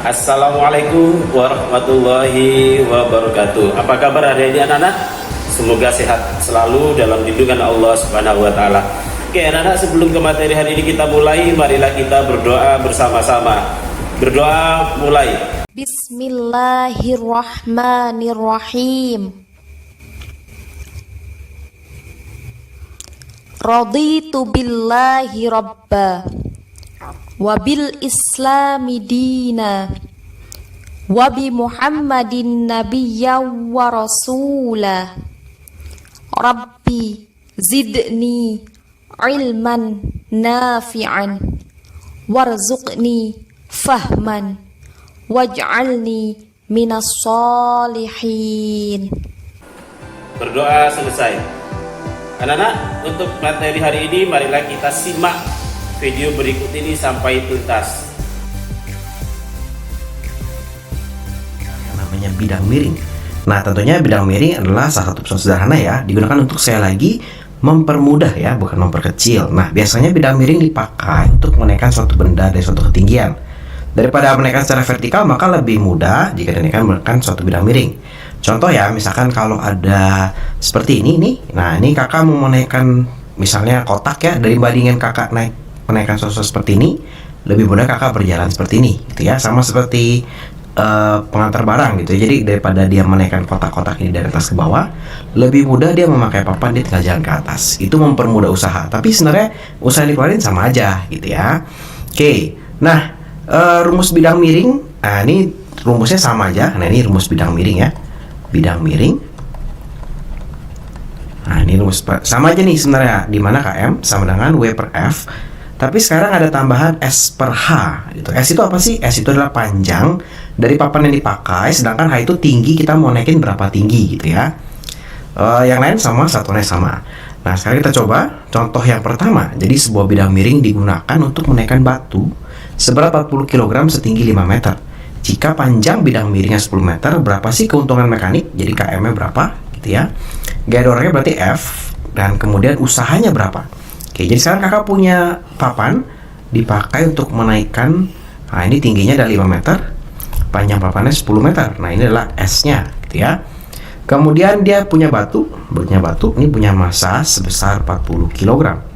Assalamualaikum warahmatullahi wabarakatuh. Apa kabar hari ini anak-anak? Semoga sehat selalu dalam lindungan Allah Subhanahu wa taala. Oke anak-anak, sebelum ke materi hari ini kita mulai, marilah kita berdoa bersama-sama. Berdoa mulai. Bismillahirrahmanirrahim. Raditu billahi rabba wabil islami dina wabi muhammadin nabiyya wa rasulah. Rabbi zidni ilman nafi'an warzuqni fahman waj'alni minas solihin. Berdoa selesai. Anak-anak, untuk materi hari ini marilah kita simak video berikut ini sampai tuntas. Yang namanya bidang miring. Nah, tentunya bidang miring adalah salah satu persoalan sederhana ya, digunakan untuk sekali lagi mempermudah ya, bukan memperkecil. Nah, biasanya bidang miring dipakai untuk menaikkan suatu benda dari suatu ketinggian. Daripada menaikkan secara vertikal, maka lebih mudah jika menaikkan suatu bidang miring. Contoh ya, misalkan kalau ada seperti ini nih. Nah, ini kakak mau menaikkan misalnya kotak ya, dari bandingan kakak menaikkan sesuatu seperti ini, lebih mudah kakak berjalan seperti ini gitu ya. Sama seperti pengantar barang gitu ya. Jadi daripada dia menaikkan kotak-kotak ini dari atas ke bawah, lebih mudah dia memakai papan, dia tinggal jalan ke atas. Itu mempermudah usaha, tapi sebenarnya usaha yang dikeluarin sama aja gitu ya. Oke, nah rumus bidang miring, nah ini rumusnya sama aja. Nah ini rumus bidang miring ya, bidang miring. Nah ini rumus sama aja nih sebenarnya, dimana KM sama dengan W per F. Tapi sekarang ada tambahan S per H gitu. S itu apa sih? S itu adalah panjang dari papan yang dipakai, sedangkan H itu tinggi, kita mau naikin berapa tinggi gitu ya. Yang lain sama, satuannya sama. Nah sekarang kita coba contoh yang pertama. Jadi sebuah bidang miring digunakan untuk menaikkan batu seberat 40 kg setinggi 5 meter. Jika panjang bidang miringnya 10 meter, berapa sih keuntungan mekanik? Jadi KM-nya berapa gitu ya. Gaya dorongnya berarti F, dan kemudian usahanya berapa? Oke, jadi sekarang kakak punya papan dipakai untuk menaikkan. Nah ini tingginya ada 5 meter, panjang papannya 10 meter. Nah ini adalah S-nya gitu ya. Kemudian dia punya batu, ini punya massa sebesar 40 kg.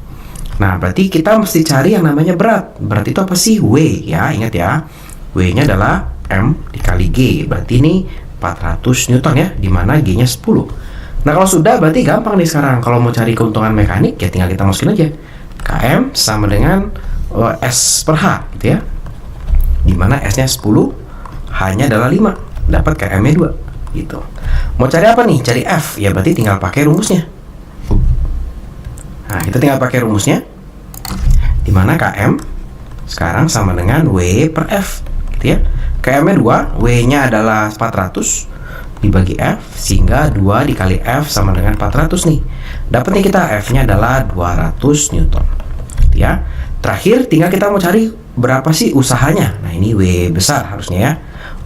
Nah berarti kita mesti cari yang namanya berat. Berat itu apa sih? W ya, ingat ya. W-nya adalah M dikali G. Berarti ini 400 Newton ya, dimana G-nya 10. Nah kalau sudah, berarti gampang nih sekarang. Kalau mau cari keuntungan mekanik, ya tinggal kita masukin aja KM sama dengan S per H gitu ya, dimana S nya 10, H nya adalah 5, dapat KM nya 2 gitu. Mau cari apa nih? Cari F, ya berarti tinggal pakai rumusnya. Nah kita tinggal pakai rumusnya, dimana KM sekarang sama dengan W per F gitu ya. KM nya 2, W nya adalah 400 dibagi F, sehingga 2 dikali F sama dengan 400 nih. Dapat nih kita F nya adalah 200 Newton gitu ya. Terakhir tinggal kita mau cari berapa sih usahanya. Nah ini W besar harusnya ya,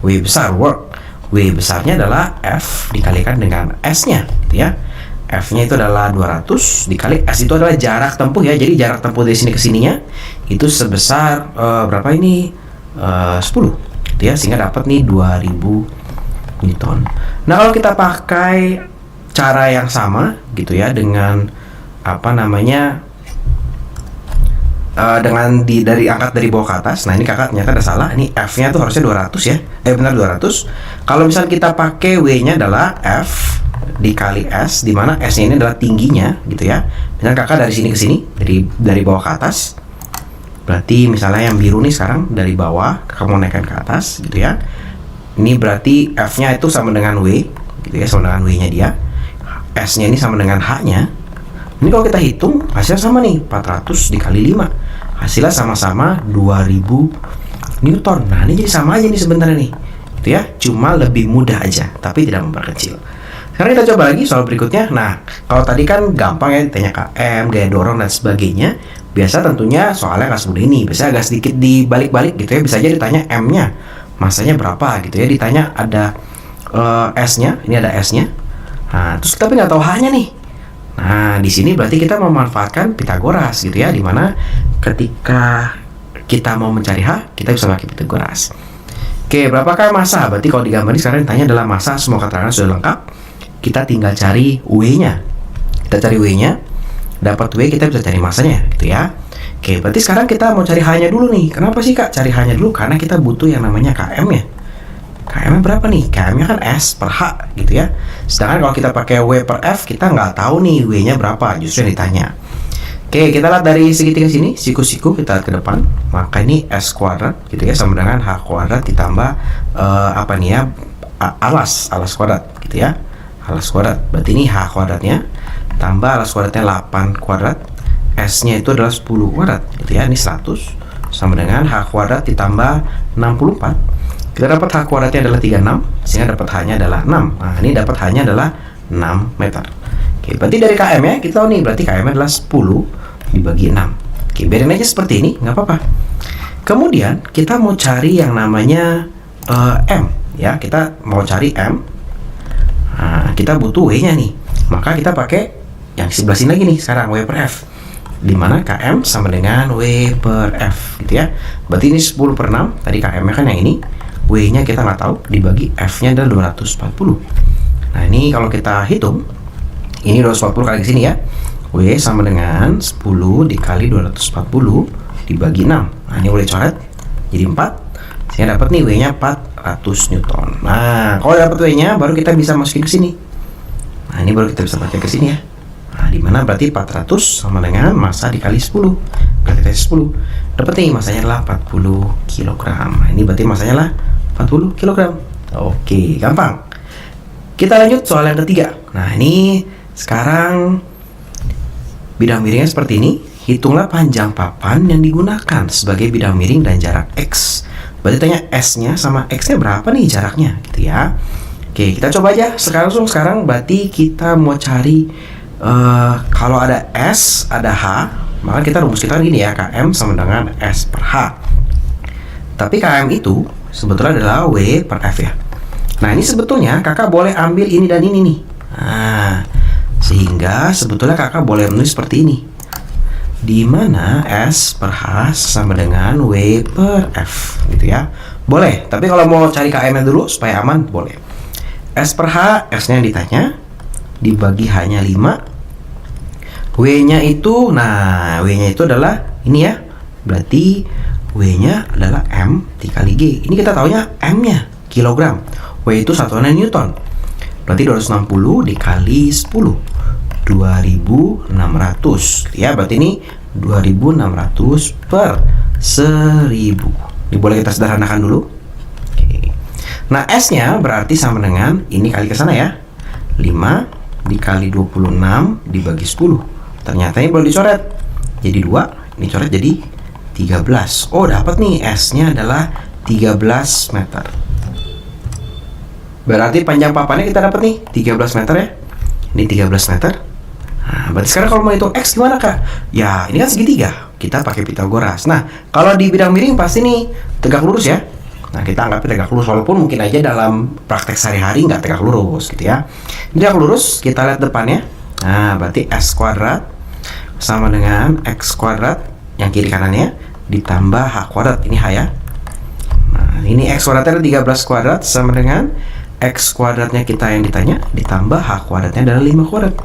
W besar work. W besarnya adalah F dikalikan dengan S nya gitu ya. F nya itu adalah 200 dikali S itu adalah jarak tempuh ya. Jadi jarak tempuh dari sini ke sininya itu sebesar berapa ini? 10 gitu ya, sehingga dapat nih 2000 Newton. Nah kalau kita pakai cara yang sama gitu ya, dengan apa namanya, dari angkat dari bawah ke atas. Nah ini kakak ternyata ada salah, ini F nya tuh harusnya 200 ya, benar 200. Kalau misal kita pakai W nya adalah F dikali S, dimana S nya ini adalah tingginya gitu ya. Misalnya kakak dari sini ke sini, dari bawah ke atas, berarti misalnya yang biru nih sekarang dari bawah kakak mau naikkan ke atas gitu ya. Ini berarti F-nya itu sama dengan W gitu ya, sama dengan W-nya dia. S-nya ini sama dengan H-nya. Ini kalau kita hitung hasilnya sama nih, 400 dikali 5. Hasilnya sama-sama 2000 Newton. Nah, ini jadi sama aja nih sebenarnya nih. Gitu ya, cuma lebih mudah aja, tapi tidak memperkecil. Sekarang kita coba lagi soal berikutnya. Nah, kalau tadi kan gampang ya, ditanya KM, gaya dorong dan sebagainya. Biasa tentunya soalnya nggak semudah ini. Biasanya agak sedikit dibalik-balik gitu ya. Bisa aja ditanya M-nya, masanya berapa gitu ya, ditanya ada S-nya, ini ada S-nya. Nah, terus tapi nggak tahu H-nya nih. Nah, di sini berarti kita memanfaatkan Pitagoras gitu ya, dimana ketika kita mau mencari H, kita bisa pakai Pitagoras. Oke, berapakah massa? Berarti kalau digambarin sekarang ditanya adalah massa, semua keterangan sudah lengkap. Kita tinggal cari W-nya. Kita cari W-nya, dapat W kita bisa cari massanya, gitu ya. Oke, berarti sekarang kita mau cari H-nya dulu nih. Kenapa sih Kak cari H-nya dulu? Karena kita butuh yang namanya KM-nya. KM-nya berapa nih? KM-nya kan S per H, gitu ya. Sedangkan kalau kita pakai W per F, kita nggak tahu nih W-nya berapa, justru yang ditanya. Oke, kita lihat dari segitiga sini, siku-siku kita lihat ke depan. Maka ini S kuadrat gitu ya, sama dengan H kuadrat ditambah apa nih ya, alas kuadrat gitu ya. Alas kuadrat, berarti ini H kuadratnya tambah alas kuadratnya 8 kuadrat. S-nya itu adalah 10 kuadrat gitu ya, ini 100 sama dengan H kuadrat ditambah 64. Kita dapat H kuadratnya adalah 36, sehingga dapat H-nya adalah 6. Nah, ini dapat H-nya adalah 6 meter. Oke, berarti dari KM ya, kita tahu nih, berarti KM adalah 10 dibagi 6. Oke, biarin aja seperti ini, nggak apa-apa. Kemudian, kita mau cari yang namanya M, ya, kita mau cari M. Nah, kita butuh W-nya nih. Maka kita pakai yang sebelah sini lagi nih, sekarang W per F. Dimana KM sama dengan W per F, gitu ya. Berarti ini 10 per 6, tadi KM-nya kan yang ini. W-nya kita nggak tahu, dibagi F-nya adalah 240. Nah, ini kalau kita hitung, ini 240 kali ke sini ya. W sama dengan 10 dikali 240 dibagi 6. Nah, ini boleh coret jadi 4. Saya dapat nih W-nya 400 Newton. Nah, kalau dapat W-nya baru kita bisa masukin ke sini. Nah, ini baru kita bisa pakai ke sini ya. Nah, dimana berarti 400 sama dengan massa dikali 10. Berarti 10. Dapat nih masanya adalah 40 kg. Nah, ini berarti masanya adalah 40 kg. Oke, gampang. Kita lanjut soal yang ketiga. Nah, ini sekarang bidang miringnya seperti ini. Hitunglah panjang papan yang digunakan sebagai bidang miring dan jarak X. Berarti tanya S-nya sama X-nya berapa nih jaraknya, gitu ya. Oke, kita coba aja. Sekarang berarti kita mau cari kalau ada S, ada H, maka kita rumus kita gini ya, KM sama dengan S per H. Tapi KM itu sebetulnya adalah W per F ya. Nah, ini sebetulnya kakak boleh ambil ini dan ini nih. Nah, sehingga sebetulnya kakak boleh menulis seperti ini, di mana S per H sama dengan W per F, gitu ya. Boleh, tapi kalau mau cari KM-nya dulu supaya aman, boleh. S per H, S-nya yang ditanya, dibagi H-nya 5. W-nya itu, nah W-nya itu adalah ini ya. Berarti W-nya adalah M dikali G. Ini kita taunya M-nya, kilogram. W itu satuannya Newton. Berarti 260 dikali 10, 2600 ya. Berarti ini 2600 per 1000. Ini boleh kita sederhanakan dulu. Oke. Nah, S-nya berarti sama dengan ini kali ke sana ya, 5 dikali 26 dibagi 10. Ternyata ini boleh dicoret jadi 2, ini coret jadi 13. Oh, dapat nih, S-nya adalah 13 meter. Berarti panjang papannya kita dapat nih 13 meter ya. Ini 13 meter. Nah, berarti sekarang kalau mau hitung X gimana Kak? Ya, ini kan segitiga, kita pakai Pitagoras. Nah, kalau di bidang miring pasti nih tegak lurus ya. Nah, kita anggap tegak lurus, walaupun mungkin aja dalam praktek sehari-hari nggak tegak lurus gitu ya. Ini tegak lurus, kita lihat depannya. Nah, berarti S kuadrat sama dengan X kuadrat yang kiri kanannya ditambah H kuadrat, ini H ya. Nah, ini X kuadratnya ada 13 kuadrat sama dengan X kuadratnya kita yang ditanya ditambah H kuadratnya adalah 5 kuadrat.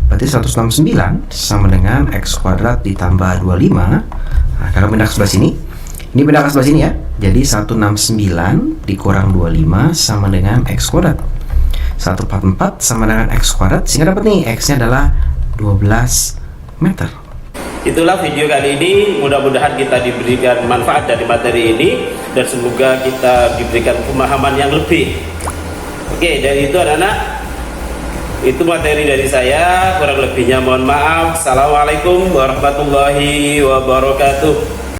Berarti 169 sama dengan X kuadrat ditambah 25. Nah, kalau pindah ke sebelah sini, ini pindah ke sebelah sini ya. Jadi 169 dikurang 25 sama dengan X kuadrat. 144 sama dengan X kuadrat, sehingga dapat nih X-nya adalah 12 meter. Itulah video kali ini, mudah-mudahan kita diberikan manfaat dari materi ini dan semoga kita diberikan pemahaman yang lebih. Oke, dari itu anak-anak, itu materi dari saya, kurang lebihnya mohon maaf. Assalamualaikum warahmatullahi wabarakatuh.